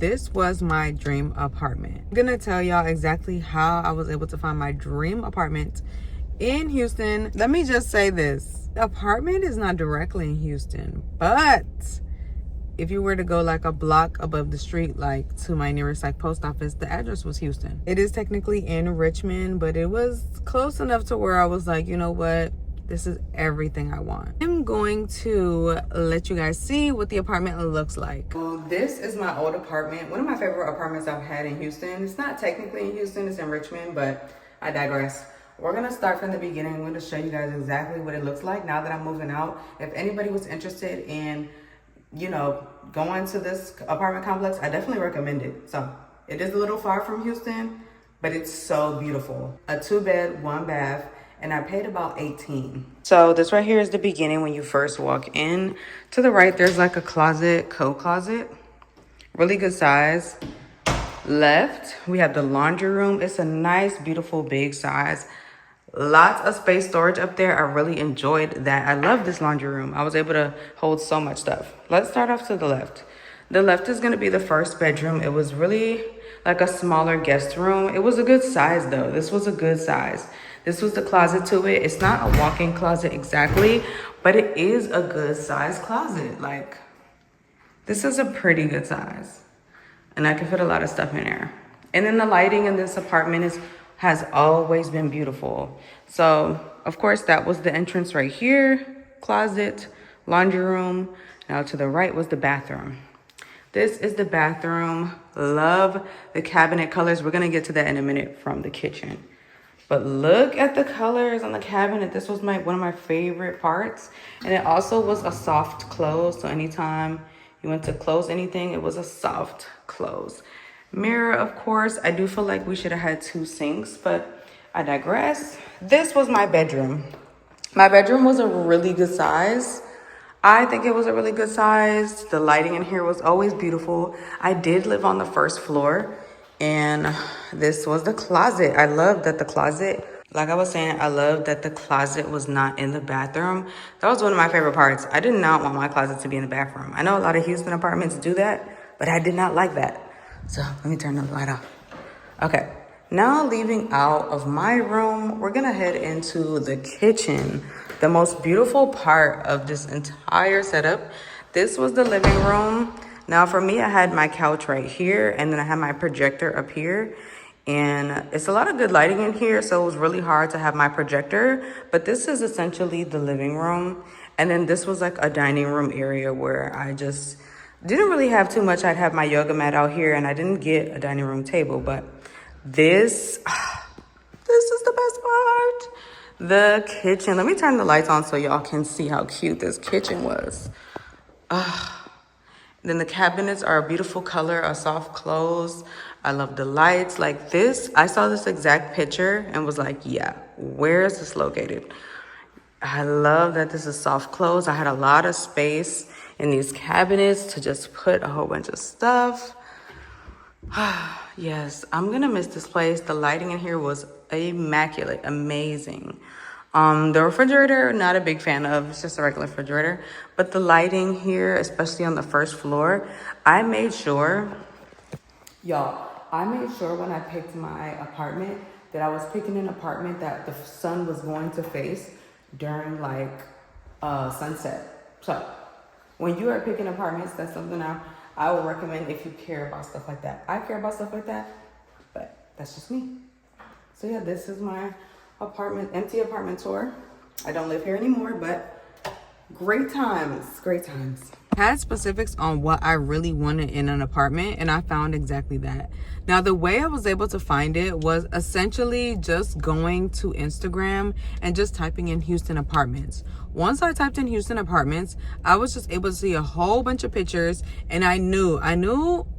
This was my dream apartment. I'm gonna tell y'all exactly how I was able to find my dream apartment in Houston. Let me just say this. The apartment is not directly in Houston, but if you were to go like a block above the street, like to my nearest like post office, the address was Houston. It is technically in Richmond, but it was close enough to where I was like, you know what? This is everything I want. I'm going to let you guys see what the apartment looks like. Well, this is my old apartment. One of my favorite apartments I've had in Houston. It's not technically in Houston, it's in Richmond, but I digress. We're gonna start from the beginning. I'm gonna show you guys exactly what it looks like now that I'm moving out. If anybody was interested in, you know, going to this apartment complex, I definitely recommend it. So it is a little far from Houston, but it's so beautiful. A 2-bed, 1-bath. And I paid about 18. So this right here is the beginning when you first walk in. To the right, there's like a closet, coat closet. Really good size. Left, we have the laundry room. It's a nice, beautiful, big size. Lots of space storage up there. I really enjoyed that. I love this laundry room. I was able to hold so much stuff. Let's start off to the left. The left is gonna be the first bedroom. It was really like a smaller guest room. It was a good size though. This was a good size. This was the closet to it. It's not a walk-in closet exactly, but it is a good size closet. Like, this is a pretty good size. And I can fit a lot of stuff in there. And then the lighting in this apartment has always been beautiful. So, of course, that was the entrance right here. Closet, laundry room. Now to the right was the bathroom. This is the bathroom. Love the cabinet colors. We're gonna get to that in a minute from the kitchen. But look at the colors on the cabinet. This was one of my favorite parts. And it also was a soft close. So anytime you went to close anything, it was a soft close. Mirror, of course. I do feel like we should have had 2 sinks, but I digress. This was my bedroom. My bedroom was a really good size. I think it was a really good size. The lighting in here was always beautiful. I did live on the first floor. And this was the closet. I love that the closet, like I was saying, I love that the closet was not in the bathroom. That was one of my favorite parts. I did not want my closet to be in the bathroom. I know a lot of Houston apartments do that, but I did not like that. So let me turn the light off. Okay, now leaving out of my room, we're gonna head into the kitchen. The most beautiful part of this entire setup. This was the living room. Now for me, I had my couch right here and then I had my projector up here, and it's a lot of good lighting in here. So it was really hard to have my projector, but this is essentially the living room. And then this was like a dining room area where I just didn't really have too much. I'd have my yoga mat out here and I didn't get a dining room table, but this is the best part. The kitchen. Let me turn the lights on so y'all can see how cute this kitchen was. Then the cabinets are a beautiful color, a soft close. I love the lights like this. I saw this exact picture and was like, yeah, where is this located? I love that this is soft close. I had a lot of space in these cabinets to just put a whole bunch of stuff. Yes, I'm gonna miss this place. The lighting in here was immaculate, amazing. The refrigerator, not a big fan of. It's just a regular refrigerator. But the lighting here, especially on the first floor, I made sure when I picked my apartment that I was picking an apartment that the sun was going to face during like sunset. So when you are picking apartments, that's something I would recommend if you care about stuff like that. I care about stuff like that, but that's just me. So yeah, this is my empty apartment tour. I don't live here anymore, but great times. I had specifics on what I really wanted in an apartment, and I found exactly that. Now, the way I was able to find it was essentially just going to Instagram and just typing in Houston apartments. Once I typed in Houston apartments, I was just able to see a whole bunch of pictures, and I knew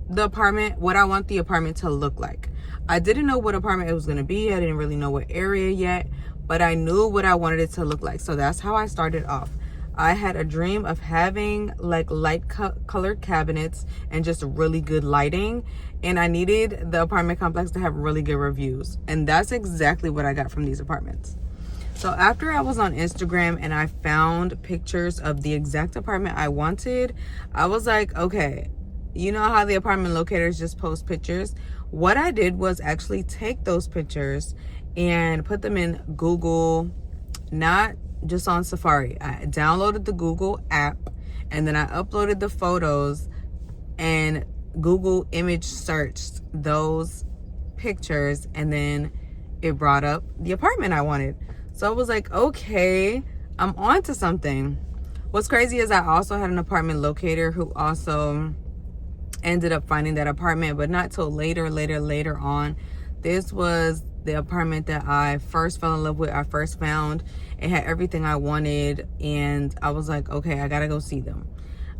the apartment, what I want the apartment to look like. I didn't know what apartment it was going to be. I didn't really know what area yet, but I knew what I wanted it to look like. So that's how I started off. I had a dream of having like light colored cabinets and just really good lighting. And I needed the apartment complex to have really good reviews. And that's exactly what I got from these apartments. So after I was on Instagram and I found pictures of the exact apartment I wanted, I was like, okay, you know how the apartment locators just post pictures? What I did was actually take those pictures and put them in Google, not just on Safari. I downloaded the Google app, and then I uploaded the photos, and Google image searched those pictures, and then it brought up the apartment I wanted. So I was like, okay, I'm on to something. What's crazy is I also had an apartment locator who also ended up finding that apartment, but not till later on. This was the apartment that I first fell in love with. I first found it had everything I wanted, and I was like, okay, I gotta go see them.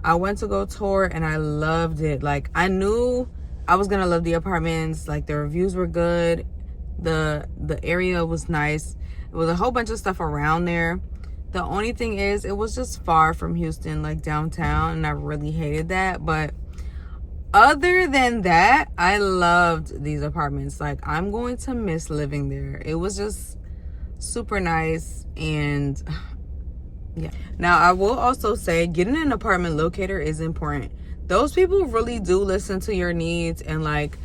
I went to go tour, and I loved it. Like, I knew I was gonna love the apartments. Like, the reviews were good, the area was nice. There was a whole bunch of stuff around there. The only thing is, it was just far from Houston, like downtown, and I really hated that. But other than that, I loved these apartments. Like, I'm going to miss living there. It was just super nice. And yeah. Now, I will also say getting an apartment locator is important. Those people really do listen to your needs and like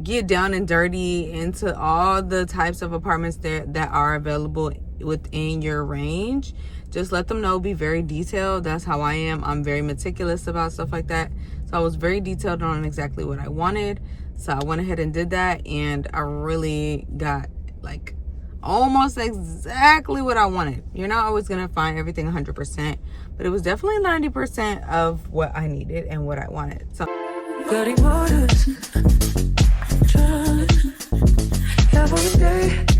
get down and dirty into all the types of apartments that are available within your range. Just let them know, be very detailed. That's how I am. I'm very meticulous about stuff like that. So I was very detailed on exactly what I wanted. So I went ahead and did that, and I really got like almost exactly what I wanted. You're not always gonna find everything 100%, but it was definitely 90% of what I needed and what I wanted. So Bloody waters, every day.